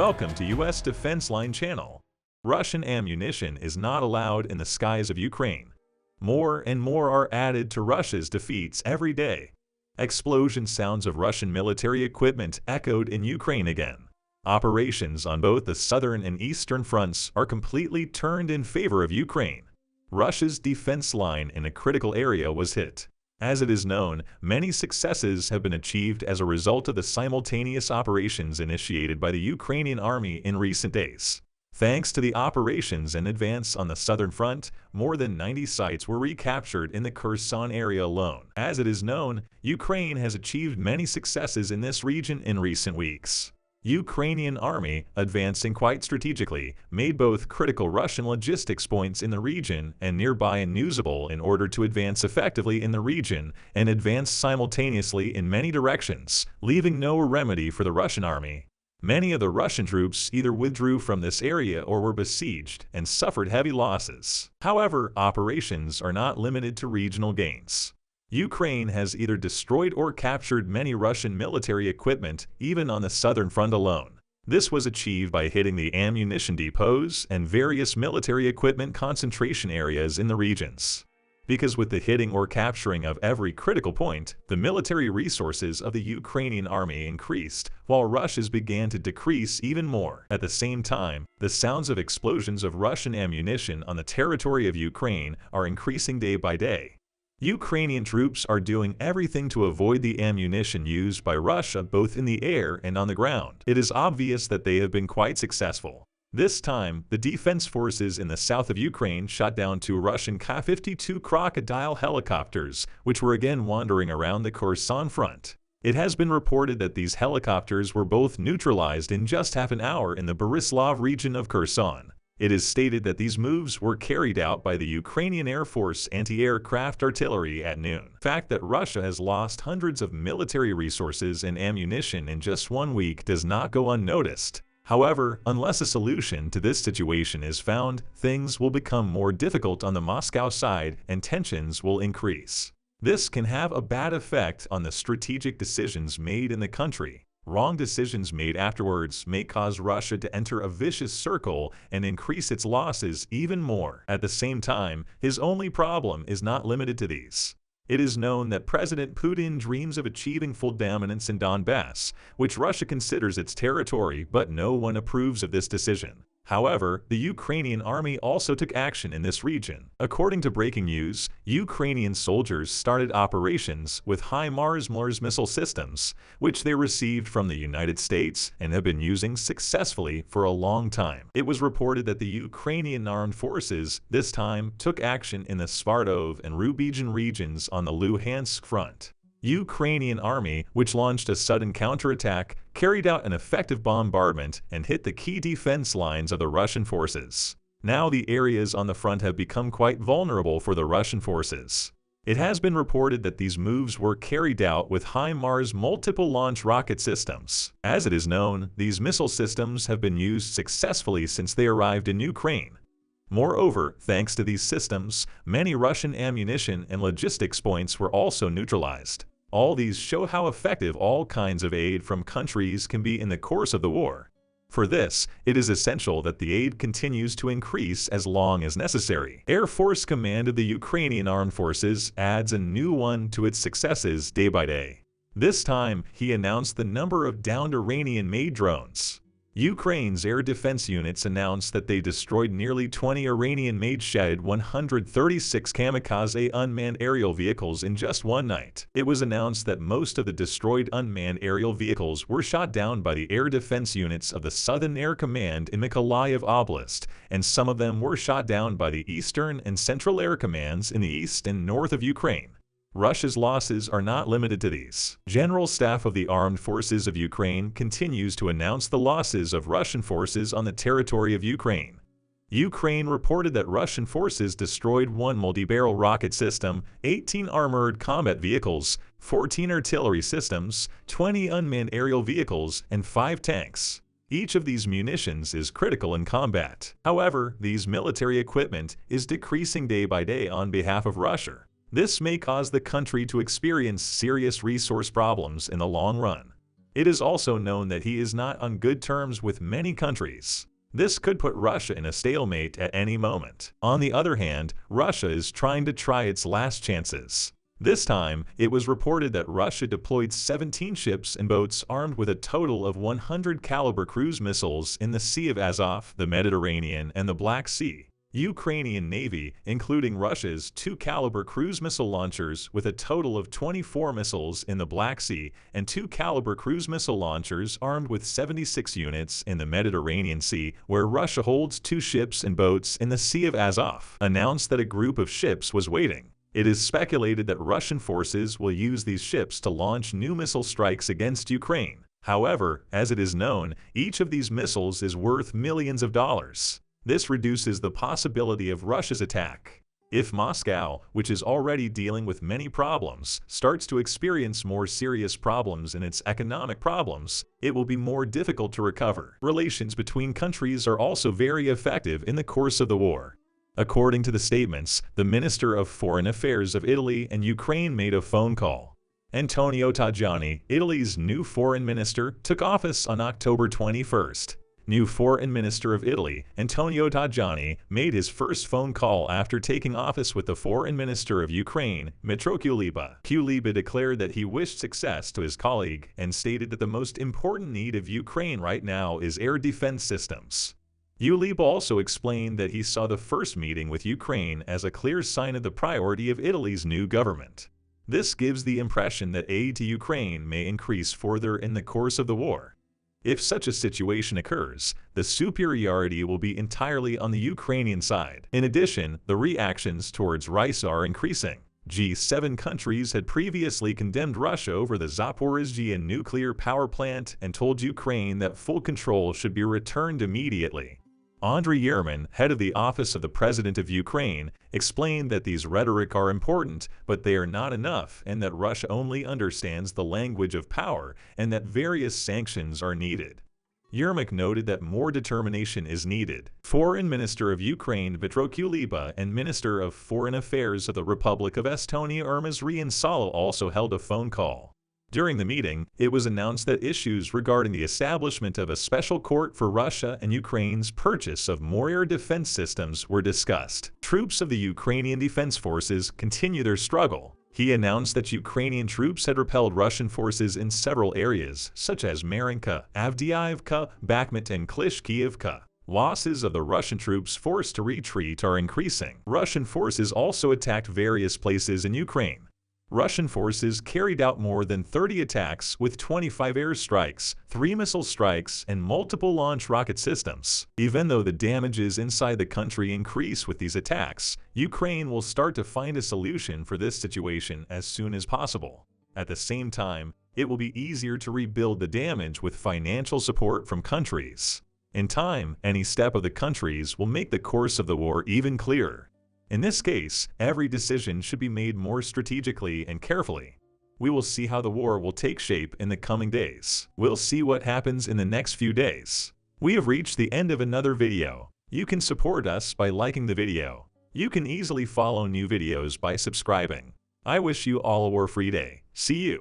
Welcome to U.S. Defense Line Channel. Russian ammunition is not allowed in the skies of Ukraine. More and more are added to Russia's defeats every day. Explosion sounds of Russian military equipment echoed in Ukraine again. Operations on both the southern and eastern fronts are completely turned in favor of Ukraine. Russia's defense line in a critical area was hit. As it is known, many successes have been achieved as a result of the simultaneous operations initiated by the Ukrainian army in recent days. Thanks to the operations in advance on the southern front, more than 90 sites were recaptured in the Kherson area alone. As it is known, Ukraine has achieved many successes in this region in recent weeks. Ukrainian army, advancing quite strategically, made both critical Russian logistics points in the region and nearby unusable in order to advance effectively in the region and advance simultaneously in many directions, leaving no remedy for the Russian army. Many of the Russian troops either withdrew from this area or were besieged and suffered heavy losses. However, operations are not limited to regional gains. Ukraine has either destroyed or captured many Russian military equipment, even on the southern front alone. This was achieved by hitting the ammunition depots and various military equipment concentration areas in the regions. Because with the hitting or capturing of every critical point, the military resources of the Ukrainian army increased, while Russia's began to decrease even more. At the same time, the sounds of explosions of Russian ammunition on the territory of Ukraine are increasing day by day. Ukrainian troops are doing everything to avoid the ammunition used by Russia both in the air and on the ground. It is obvious that they have been quite successful. This time, the defense forces in the south of Ukraine shot down 2 Russian Ka-52 Crocodile helicopters, which were again wandering around the Kherson front. It has been reported that these helicopters were both neutralized in just half an hour in the Borislav region of Kherson. It is stated that these moves were carried out by the Ukrainian Air Force anti-aircraft artillery at noon. The fact that Russia has lost hundreds of military resources and ammunition in just 1 week does not go unnoticed. However, unless a solution to this situation is found, things will become more difficult on the Moscow side and tensions will increase. This can have a bad effect on the strategic decisions made in the country. Wrong decisions made afterwards may cause Russia to enter a vicious circle and increase its losses even more. At the same time, his only problem is not limited to these. It is known that President Putin dreams of achieving full dominance in Donbass, which Russia considers its territory, but no one approves of this decision. However, the Ukrainian army also took action in this region. According to breaking news, Ukrainian soldiers started operations with HIMARS missile systems, which they received from the United States and have been using successfully for a long time. It was reported that the Ukrainian armed forces this time took action in the Svartov and Rubigen regions on the Luhansk front. Ukrainian army, which launched a sudden counterattack, carried out an effective bombardment and hit the key defense lines of the Russian forces. Now the areas on the front have become quite vulnerable for the Russian forces. It has been reported that these moves were carried out with HIMARS multiple launch rocket systems. As it is known, these missile systems have been used successfully since they arrived in Ukraine. Moreover, thanks to these systems, many Russian ammunition and logistics points were also neutralized. All these show how effective all kinds of aid from countries can be in the course of the war. For this, it is essential that the aid continues to increase as long as necessary. Air Force Command of the Ukrainian Armed Forces adds a new one to its successes day by day. This time, he announced the number of downed Iranian-made drones. Ukraine's air defense units announced that they destroyed nearly 20 Iranian-made Shed-136 kamikaze unmanned aerial vehicles in just one night. It was announced that most of the destroyed unmanned aerial vehicles were shot down by the air defense units of the Southern Air Command in Mykolaiv Oblast, and some of them were shot down by the Eastern and Central Air Commands in the east and north of Ukraine. Russia's losses are not limited to these. General Staff of the Armed Forces of Ukraine continues to announce the losses of Russian forces on the territory of Ukraine. Ukraine reported that Russian forces destroyed 1 multi-barrel rocket system, 18 armored combat vehicles, 14 artillery systems, 20 unmanned aerial vehicles, and 5 tanks. Each of these munitions is critical in combat. However, these military equipment is decreasing day by day on behalf of Russia. This may cause the country to experience serious resource problems in the long run. It is also known that he is not on good terms with many countries. This could put Russia in a stalemate at any moment. On the other hand, Russia is trying to try its last chances. This time, it was reported that Russia deployed 17 ships and boats armed with a total of 100 caliber cruise missiles in the Sea of Azov, the Mediterranean, and the Black Sea. Ukrainian Navy, including Russia's 2 caliber cruise missile launchers with a total of 24 missiles in the Black Sea and 2 caliber cruise missile launchers armed with 76 units in the Mediterranean Sea, where Russia holds 2 ships and boats in the Sea of Azov, announced that a group of ships was waiting. It is speculated that Russian forces will use these ships to launch new missile strikes against Ukraine. However, as it is known, each of these missiles is worth millions of dollars. This reduces the possibility of Russia's attack. If Moscow, which is already dealing with many problems, starts to experience more serious problems in its economic problems, it will be more difficult to recover. Relations between countries are also very effective in the course of the war. According to the statements, the Minister of Foreign Affairs of Italy and Ukraine made a phone call. Antonio Tajani, Italy's new foreign minister, took office on October 21st. New Foreign Minister of Italy, Antonio Tajani, made his first phone call after taking office with the Foreign Minister of Ukraine, Dmytro Kuleba. Kuleba declared that he wished success to his colleague and stated that the most important need of Ukraine right now is air defense systems. Kuleba also explained that he saw the first meeting with Ukraine as a clear sign of the priority of Italy's new government. This gives the impression that aid to Ukraine may increase further in the course of the war. If such a situation occurs, the superiority will be entirely on the Ukrainian side. In addition, the reactions towards Russia are increasing. G7 countries had previously condemned Russia over the Zaporizhzhia nuclear power plant and told Ukraine that full control should be returned immediately. Andriy Yermak, head of the Office of the President of Ukraine, explained that these rhetoric are important, but they are not enough, and that Russia only understands the language of power and that various sanctions are needed. Yermak noted that more determination is needed. Foreign Minister of Ukraine Dmytro Kuleba and Minister of Foreign Affairs of the Republic of Estonia Urmas Riinsalo also held a phone call. During the meeting, it was announced that issues regarding the establishment of a special court for Russia and Ukraine's purchase of more air defense systems were discussed. Troops of the Ukrainian Defense Forces continue their struggle. He announced that Ukrainian troops had repelled Russian forces in several areas, such as Marinka, Avdiivka, Bakhmut, and Klishchiivka. Losses of the Russian troops forced to retreat are increasing. Russian forces also attacked various places in Ukraine. Russian forces carried out more than 30 attacks with 25 airstrikes, 3 missile strikes, and multiple launch rocket systems. Even though the damages inside the country increase with these attacks, Ukraine will start to find a solution for this situation as soon as possible. At the same time, it will be easier to rebuild the damage with financial support from countries. In time, any step of the countries will make the course of the war even clearer. In this case, every decision should be made more strategically and carefully. We will see how the war will take shape in the coming days. We'll see what happens in the next few days. We have reached the end of another video. You can support us by liking the video. You can easily follow new videos by subscribing. I wish you all a war-free day. See you.